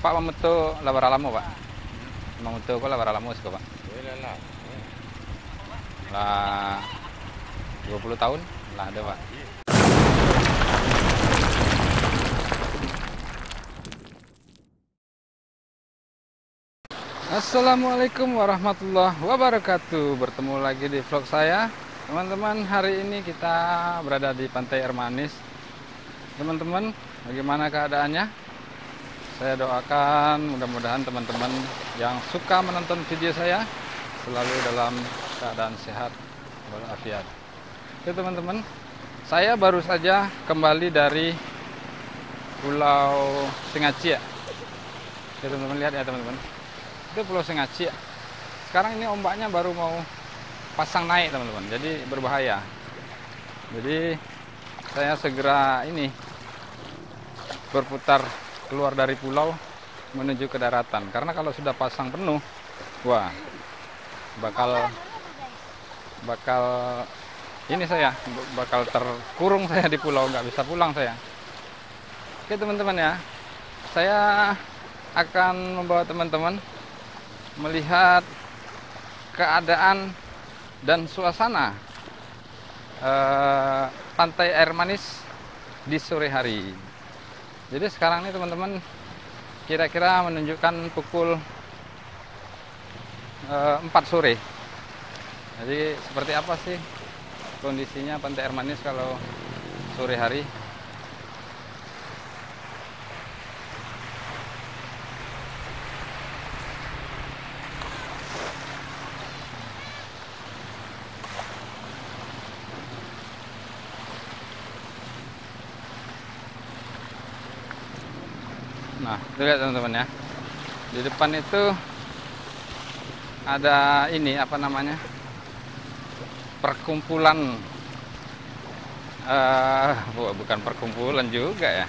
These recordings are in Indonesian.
Pak Mamuto Labaralamo, Pak. Mamuto ko Labaralamo sih, Pak. Boleh lah. Lah 20 tahun lah ada, Pak. Assalamualaikum warahmatullahi wabarakatuh. Bertemu lagi di vlog saya. Teman-teman, hari ini kita berada di Pantai Air Manis. Teman-teman, bagaimana keadaannya? Saya doakan mudah-mudahan teman-teman yang suka menonton video saya selalu dalam keadaan sehat walafiat. Oke teman-teman, saya baru saja kembali dari Pulau Sengacia. Oke teman-teman, lihat ya teman-teman. Itu Pulau Sengacia. Sekarang ini ombaknya baru mau pasang naik teman-teman, jadi berbahaya. Jadi saya segera ini berputar keluar dari pulau menuju ke daratan, karena kalau sudah pasang penuh, wah bakal ini saya bakal terkurung saya di pulau, nggak bisa pulang saya. Oke teman-teman ya, saya akan membawa teman-teman melihat keadaan dan suasana Pantai Air Manis di sore hari. Jadi sekarang ini teman-teman kira-kira menunjukkan pukul 4 sore. Jadi seperti apa sih kondisinya Pantai Air Manis kalau sore hari? Nah, lihat teman-teman ya. Di depan itu ada ini apa namanya? Perkumpulan bukan perkumpulan juga ya.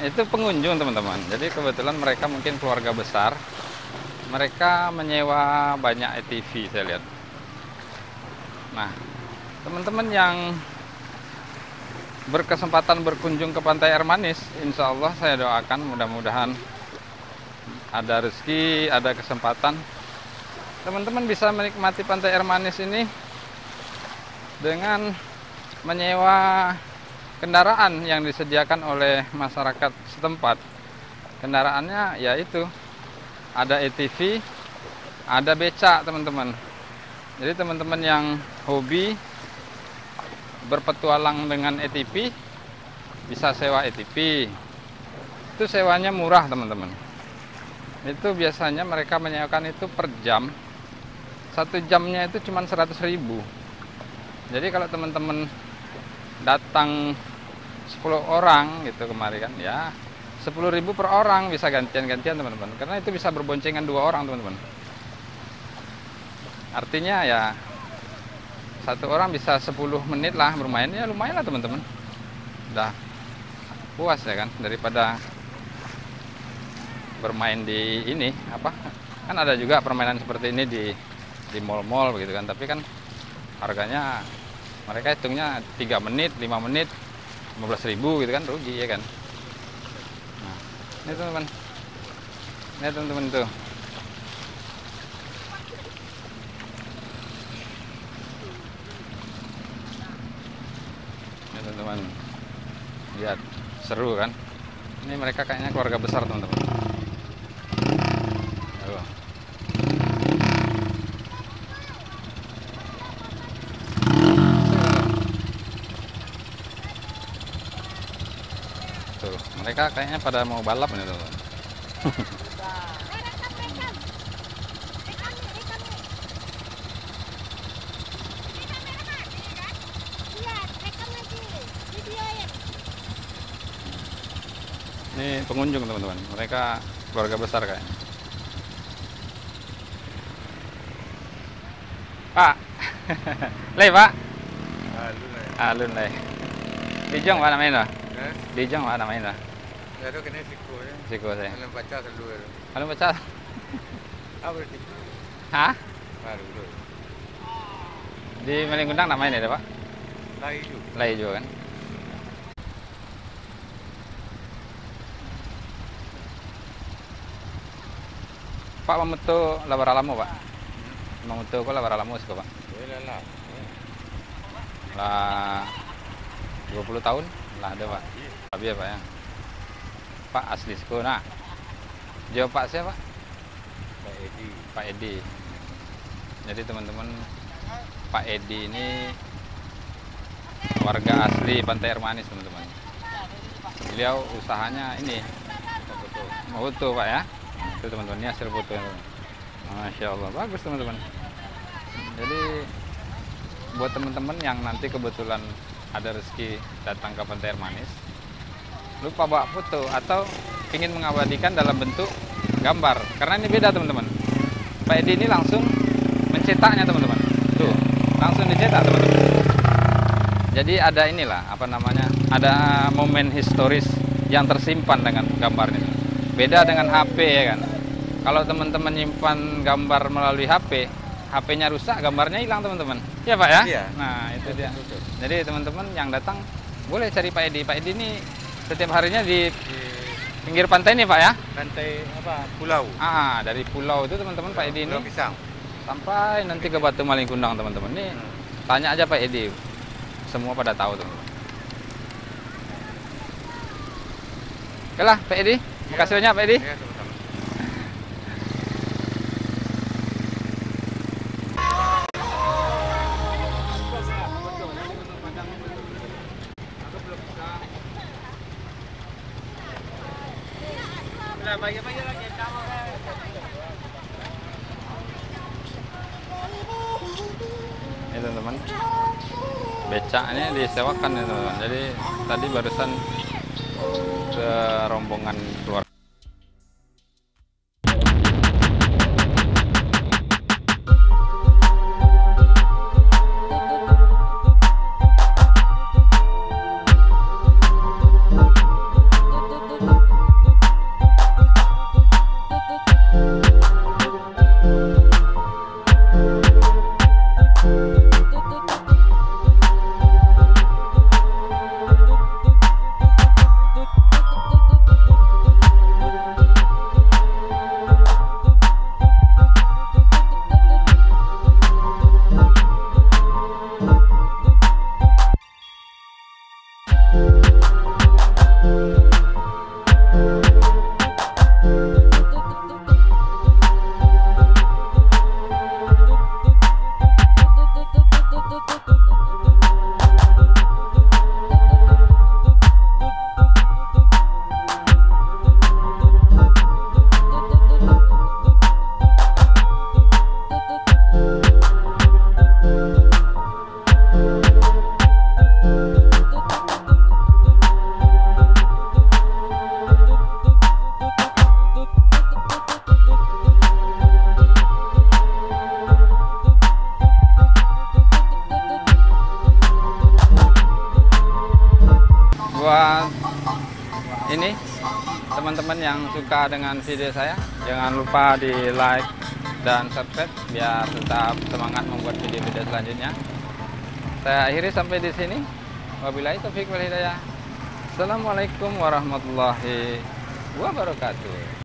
Itu pengunjung teman-teman. Jadi kebetulan mereka mungkin keluarga besar. Mereka menyewa banyak ATV saya lihat. Nah, teman-teman yang berkesempatan berkunjung ke Pantai Air Manis, insya Allah saya doakan mudah-mudahan ada rezeki, ada kesempatan. Teman-teman bisa menikmati Pantai Air Manis ini dengan menyewa kendaraan yang disediakan oleh masyarakat setempat. Kendaraannya yaitu ada ATV, ada becak teman-teman. Jadi teman-teman yang hobi berpetualang dengan ATV bisa sewa ATV. Itu sewanya murah teman-teman. Itu biasanya mereka menyewakan itu per jam. 1 jamnya itu cuma 100.000. Jadi kalau teman-teman datang 10 orang gitu kemarin kan ya 10.000 per orang, bisa gantian-gantian teman-teman. Karena itu bisa berboncengan 2 orang teman-teman. Artinya ya 1 orang bisa 10 menit lah bermain, ya lumayan lah teman-teman. Udah puas ya kan, daripada bermain di ini apa? Kan ada juga permainan seperti ini di mall-mall begitu kan, tapi kan harganya mereka hitungnya 3 menit, 5 menit 15.000 gitu kan, rugi ya kan. Nah, ini teman-teman. Ini teman-teman tuh. Teman-teman lihat, seru kan. Ini mereka kayaknya keluarga besar teman-teman. Tuh, mereka kayaknya pada mau balap nih teman-teman. Ini pengunjung teman-teman, mereka keluarga besar kayaknya. Pak, leh Pak. Alun leh. Dijong Pak namanya? Dijong Pak namanya? Ada kena siku ya. Siku saya. Alam baca dulu. Alun baca. Apa berarti? Hah? Baru dulu. Di Melingundang namanya ada Pak? Layu. Layu kan? Pak memeto labara lamo, Pak. Memeto ko labara lamo siko, Pak. Boleh lah. Lah 20 tahun lah ada, Pak. Tapi ya, Pak ya. Pak asli siko. Nah. Jawab Pak siapa, Pak? Pak Edi. Pak Edi. Jadi teman-teman, Pak Edi ini warga asli Pantai Air Manis, teman-teman. Beliau usahanya ini foto, Pak ya. Itu teman-teman, ini hasil foto, teman-teman. Masya Allah, bagus teman-teman. Jadi buat teman-teman yang nanti kebetulan ada rezeki datang ke Pantai Air Manis, lupa bawa foto atau ingin mengabadikan dalam bentuk gambar, karena ini beda teman-teman. Pak Edi ini langsung mencetaknya teman-teman. Tuh, langsung dicetak teman-teman. Jadi ada inilah, apa namanya, ada momen historis yang tersimpan dengan gambarnya. Beda dengan HP ya kan. Kalau teman-teman nyimpan gambar melalui HP, HP-nya rusak, gambarnya hilang teman-teman. Ya Pak ya? Iya. Nah itu dia. Jadi teman-teman yang datang boleh cari Pak Edi. Pak Edi ini setiap harinya di pinggir pantai nih Pak ya? Pantai apa? Pulau. Dari pulau itu teman-teman Pak Edi ini Pulau Pisang. sampai nanti ke Batu Malingkundang teman-teman. Nih tanya aja Pak Edi, semua pada tahu teman-teman. Oke lah Pak Edi, makasih banyak Pak Edi. Ya, sama-sama. Ini teman-teman, becak ini disewakan ya teman-teman. Jadi tadi barusan ke rombongan keluar. Buat ini teman-teman yang suka dengan video saya, jangan lupa di like dan subscribe biar tetap semangat membuat video-video selanjutnya. Saya akhiri sampai di sini. Wabillahi taufiq wal hidayah. Assalamualaikum warahmatullahi wabarakatuh.